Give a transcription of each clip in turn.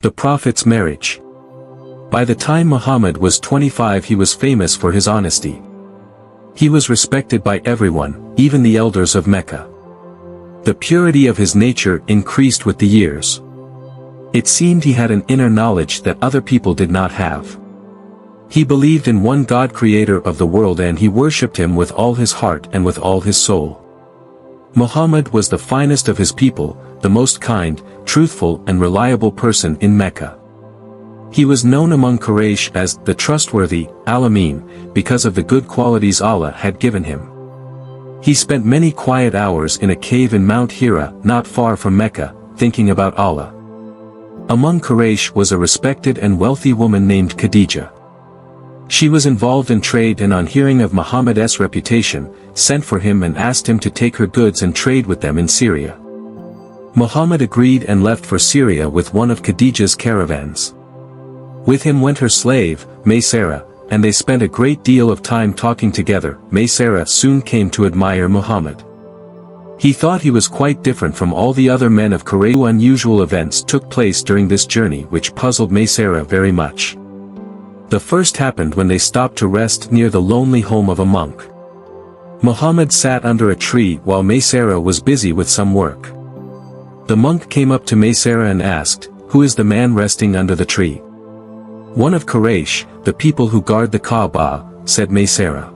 The Prophet's marriage. By the time Muhammad was 25, he was famous for his honesty. He was respected by everyone, even the elders of Mecca. The purity of his nature increased with the years. It seemed he had an inner knowledge that other people did not have. He believed in one God, creator of the world, and he worshipped him with all his heart and with all his soul. Muhammad was the finest of his people, the most kind, truthful and reliable person in Mecca. He was known among Quraysh as the trustworthy, Al-Amin, because of the good qualities Allah had given him. He spent many quiet hours in a cave in Mount Hira, not far from Mecca, thinking about Allah. Among Quraysh was a respected and wealthy woman named Khadija. She was involved in trade, and on hearing of Muhammad's reputation, sent for him and asked him to take her goods and trade with them in Syria. Muhammad agreed and left for Syria with one of Khadija's caravans. With him went her slave, Maysara, and they spent a great deal of time talking together. Maysara soon came to admire Muhammad. He thought he was quite different from all the other men of Quraysh. Unusual events took place during this journey which puzzled Maysara very much. The first happened when they stopped to rest near the lonely home of a monk. Muhammad sat under a tree while Maysara was busy with some work. The monk came up to Maysara and asked, "Who is the man resting under the tree?" "One of Quraysh, the people who guard the Kaaba," said Maysara.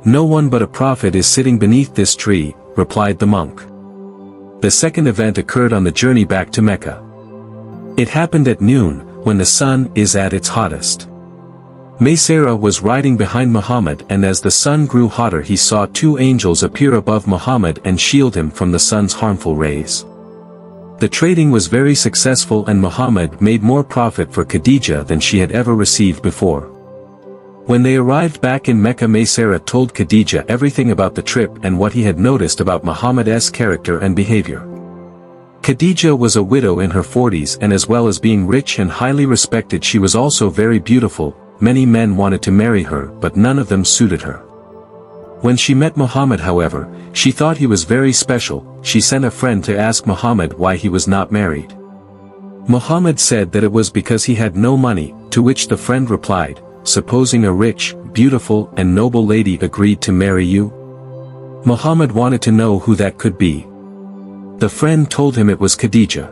"No one but a prophet is sitting beneath this tree," replied the monk. The second event occurred on the journey back to Mecca. It happened at noon, when the sun is at its hottest. Maysara was riding behind Muhammad, and as the sun grew hotter he saw two angels appear above Muhammad and shield him from the sun's harmful rays. The trading was very successful, and Muhammad made more profit for Khadija than she had ever received before. When they arrived back in Mecca, Maysara told Khadija everything about the trip and what he had noticed about Muhammad's character and behavior. Khadija was a widow in her 40s, and as well as being rich and highly respected, she was also very beautiful. Many men wanted to marry her, but none of them suited her. When she met Muhammad, however, she thought he was very special. She sent a friend to ask Muhammad why he was not married. Muhammad said that it was because he had no money, to which the friend replied, "Supposing a rich, beautiful and noble lady agreed to marry you?" Muhammad wanted to know who that could be. The friend told him it was Khadija.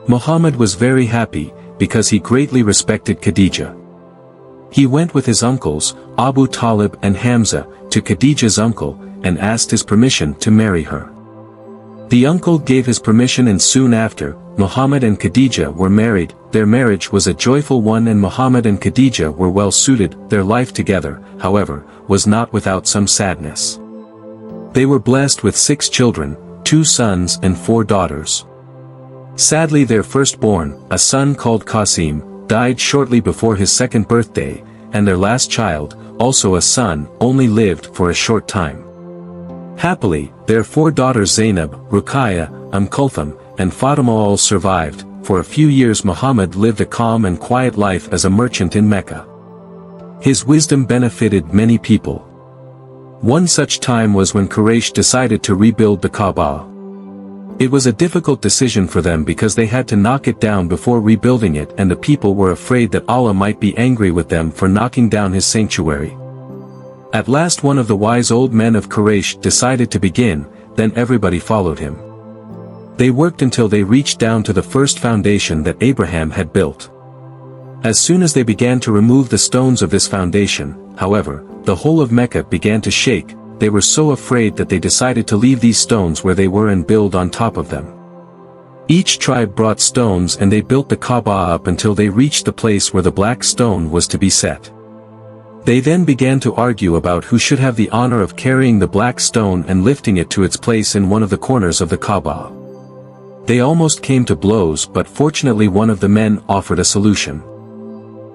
Muhammad was very happy, because he greatly respected Khadija. He went with his uncles, Abu Talib and Hamza, to Khadija's uncle, and asked his permission to marry her. The uncle gave his permission, and soon after, Muhammad and Khadija were married. Their marriage was a joyful one, and Muhammad and Khadija were well suited. Their life together, however, was not without some sadness. They were blessed with 6 children, 2 sons and 4 daughters. Sadly, their firstborn, a son called Qasim, died shortly before his 2nd birthday, and their last child, also a son, only lived for a short time. Happily, their 4 daughters Zainab, Ruqayya, Kulthum, and Fatima all survived. For a few years Muhammad lived a calm and quiet life as a merchant in Mecca. His wisdom benefited many people. One such time was when Quraysh decided to rebuild the Kaaba. It was a difficult decision for them because they had to knock it down before rebuilding it, and the people were afraid that Allah might be angry with them for knocking down his sanctuary. At last one of the wise old men of Quraysh decided to begin, then everybody followed him. They worked until they reached down to the first foundation that Abraham had built. As soon as they began to remove the stones of this foundation, however, the whole of Mecca began to shake. They were so afraid that they decided to leave these stones where they were and build on top of them. Each tribe brought stones and they built the Kaaba up until they reached the place where the black stone was to be set. They then began to argue about who should have the honor of carrying the black stone and lifting it to its place in one of the corners of the Kaaba. They almost came to blows, but fortunately one of the men offered a solution.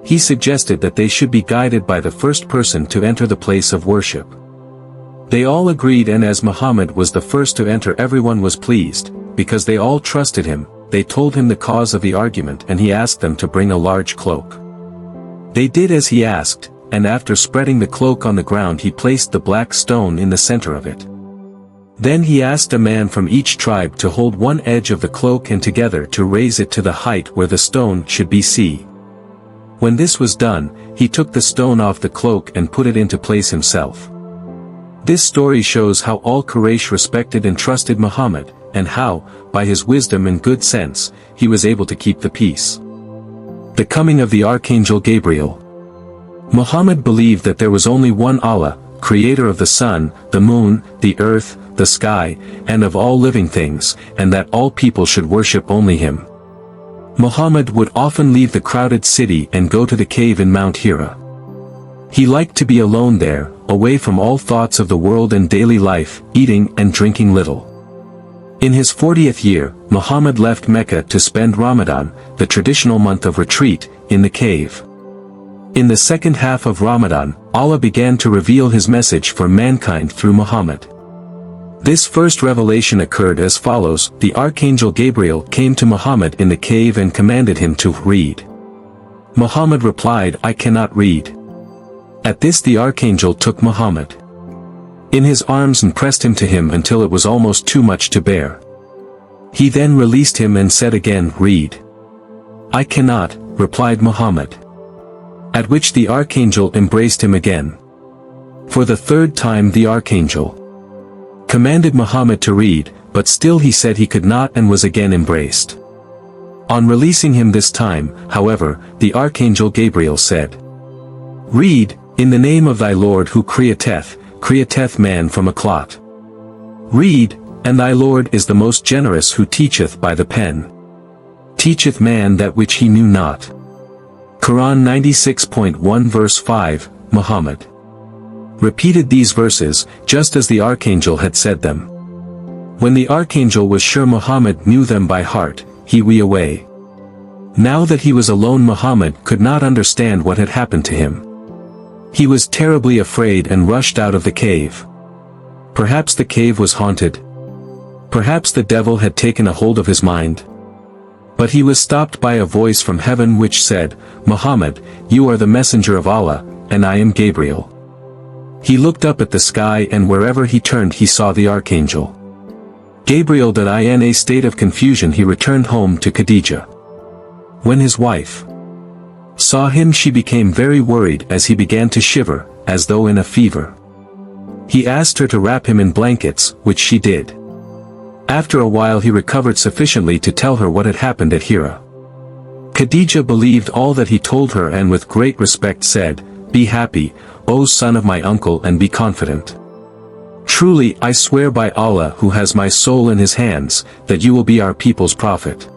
He suggested that they should be guided by the first person to enter the place of worship. They all agreed, and as Muhammad was the first to enter, everyone was pleased, because they all trusted him. They told him the cause of the argument, and he asked them to bring a large cloak. They did as he asked, and after spreading the cloak on the ground he placed the black stone in the center of it. Then he asked a man from each tribe to hold one edge of the cloak and together to raise it to the height where the stone should be see. When this was done, he took the stone off the cloak and put it into place himself. This story shows how all Quraysh respected and trusted Muhammad, and how, by his wisdom and good sense, he was able to keep the peace. The coming of the Archangel Gabriel. Muhammad believed that there was only one Allah, creator of the sun, the moon, the earth, the sky, and of all living things, and that all people should worship only him. Muhammad would often leave the crowded city and go to the cave in Mount Hira. He liked to be alone there, away from all thoughts of the world and daily life, eating and drinking little. In his 40th year, Muhammad left Mecca to spend Ramadan, the traditional month of retreat, in the cave. In the second half of Ramadan, Allah began to reveal his message for mankind through Muhammad. This first revelation occurred as follows: the Archangel Gabriel came to Muhammad in the cave and commanded him to read. Muhammad replied, "I cannot read." At this the Archangel took Muhammad in his arms and pressed him to him until it was almost too much to bear. He then released him and said again, "Read." "I cannot," replied Muhammad. At which the Archangel embraced him again. For the third time the Archangel commanded Muhammad to read, but still he said he could not and was again embraced. On releasing him this time, however, the Archangel Gabriel said, "Read, in the name of thy Lord who createth man from a clot. Read, and thy Lord is the most generous who teacheth by the pen. Teacheth man that which he knew not." Quran 96.1 verse 5, Muhammad repeated these verses, just as the Archangel had said them. When the Archangel was sure Muhammad knew them by heart, he went away. Now that he was alone, Muhammad could not understand what had happened to him. He was terribly afraid and rushed out of the cave. Perhaps the cave was haunted. Perhaps the devil had taken a hold of his mind. But he was stopped by a voice from heaven which said, "Muhammad, you are the messenger of Allah, and I am Gabriel." He looked up at the sky and wherever he turned he saw the Archangel Gabriel. In a state of confusion he returned home to Khadijah. When his wife saw him she became very worried as he began to shiver, as though in a fever. He asked her to wrap him in blankets, which she did. After a while he recovered sufficiently to tell her what had happened at Hira. Khadijah believed all that he told her and with great respect said, "Be happy, O son of my uncle, and be confident. Truly I swear by Allah who has my soul in his hands, that you will be our people's prophet."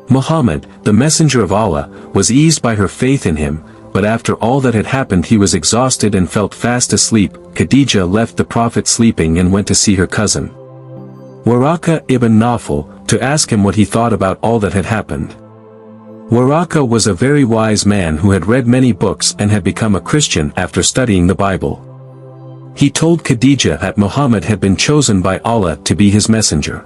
Muhammad, the messenger of Allah, was eased by her faith in him, but after all that had happened he was exhausted and felt fast asleep. Khadijah left the prophet sleeping and went to see her cousin Waraka ibn Nawfal, to ask him what he thought about all that had happened. Waraka was a very wise man who had read many books and had become a Christian after studying the Bible. He told Khadijah that Muhammad had been chosen by Allah to be his messenger.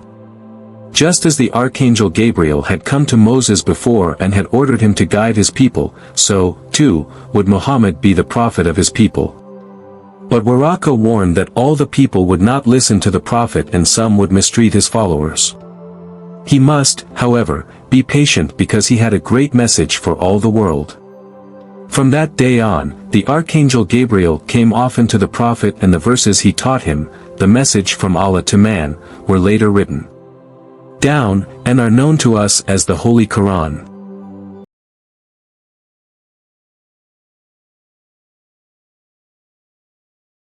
Just as the Archangel Gabriel had come to Moses before and had ordered him to guide his people, so, too, would Muhammad be the prophet of his people. But Waraka warned that all the people would not listen to the prophet and some would mistreat his followers. He must, however, be patient because he had a great message for all the world. From that day on, the Archangel Gabriel came often to the prophet and the verses he taught him, the message from Allah to man, were later written down, and are known to us as the Holy Quran.